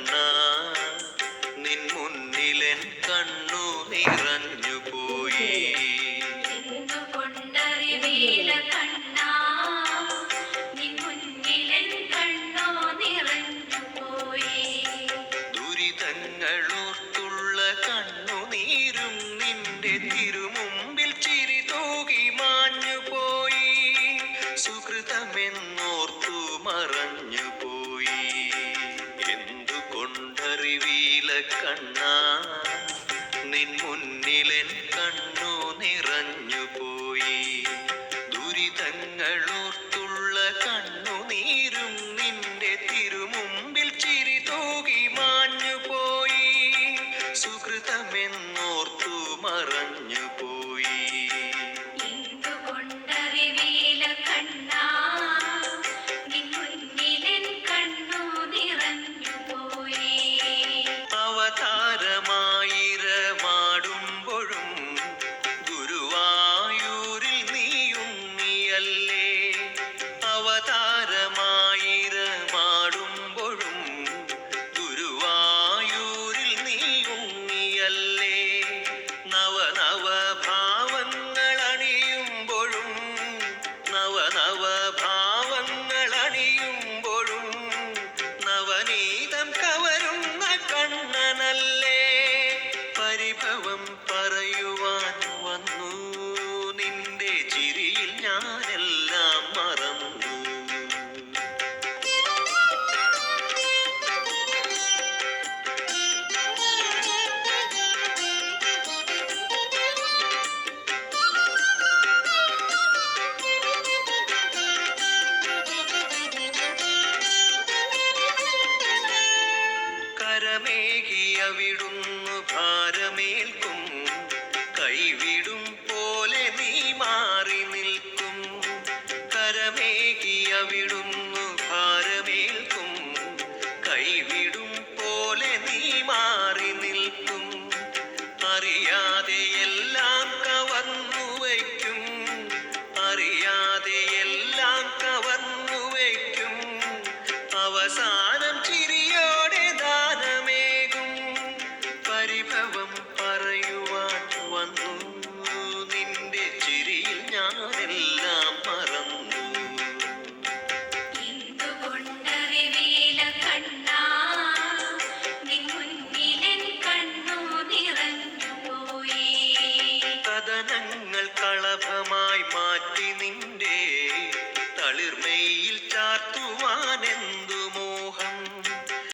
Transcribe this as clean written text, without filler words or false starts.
കണ്ണാ നിൻ മുന്നിലെൻ കണ്ണു നിറഞ്ഞു പോയി. ദുരിതങ്ങളോർത്തുള്ള കണ്ണുനീരും നിന്റെ തിരുമുമ്പിൽ ചിരി തൂകി മാഞ്ഞു പോയി. സുഹൃതമെന്നോർത്തു മറഞ്ഞു പോയി. എന്തുകൊണ്ടറിവീല കണ്ണാ നിൻ മുന്നിലെൻ കണ്ണു നിറഞ്ഞു പോയി. ദുരിതങ്ങളോർത്തുള്ള കണ്ണുനീരും നിന്റെ തിരുമുമ്പിൽ ചിരി തൂകി മാഞ്ഞു പോയി. സുഹൃതമെന്നോർത്തു മറഞ്ഞു പോയി. അവതാരമായിരമാടുമ്പോഴും ഗുരുവായൂരിൽ നീയുണ്ണിയല്ലേ. അവതാരമായിരമാടുമ്പോഴും ഗുരുവായൂരിൽ നീയുണ്ണിയല്ലേ. നവനവ ഭാവങ്ങളണിയുമ്പോഴും നവനവ ഭാവങ്ങളണിയുമ്പോഴും നവനീതം കവരുന്ന കണ്ണനല്ലേ. പരിഭവം പറയുവാൻ വന്നു നിന്റെ ചിരിയിൽ ഞാനെല്ലാം മറന്നു. കരമേകിയവിടുന്നു ഭാരമേൽക്കും. കൈവിടും പോലെ നീ മാറി നിൽക്കും. കരമേകിയവിടുന്നു ഭാരമേൽക്കും. കൈവിടും പോലെ നീ മാറി നിൽക്കും. അറിയാതെ എല്ലാം കവർന്നു വയ്ക്കും. അറിയാതെ എല്ലാം കവർന്നു വയ്ക്കും. അവസാനം ചിരിയോടെ ദാനമേകും. പരിഭവം പറയുവാൻ വന്നു നിന്റെ ചിരിയിൽ ഞാനെല്ലാം മറന്നു. കഥനങ്ങൾ കളഭമായി മാറ്റി നിന്റെ തളിർമയിൽ ചാർത്തുവാനെന്തു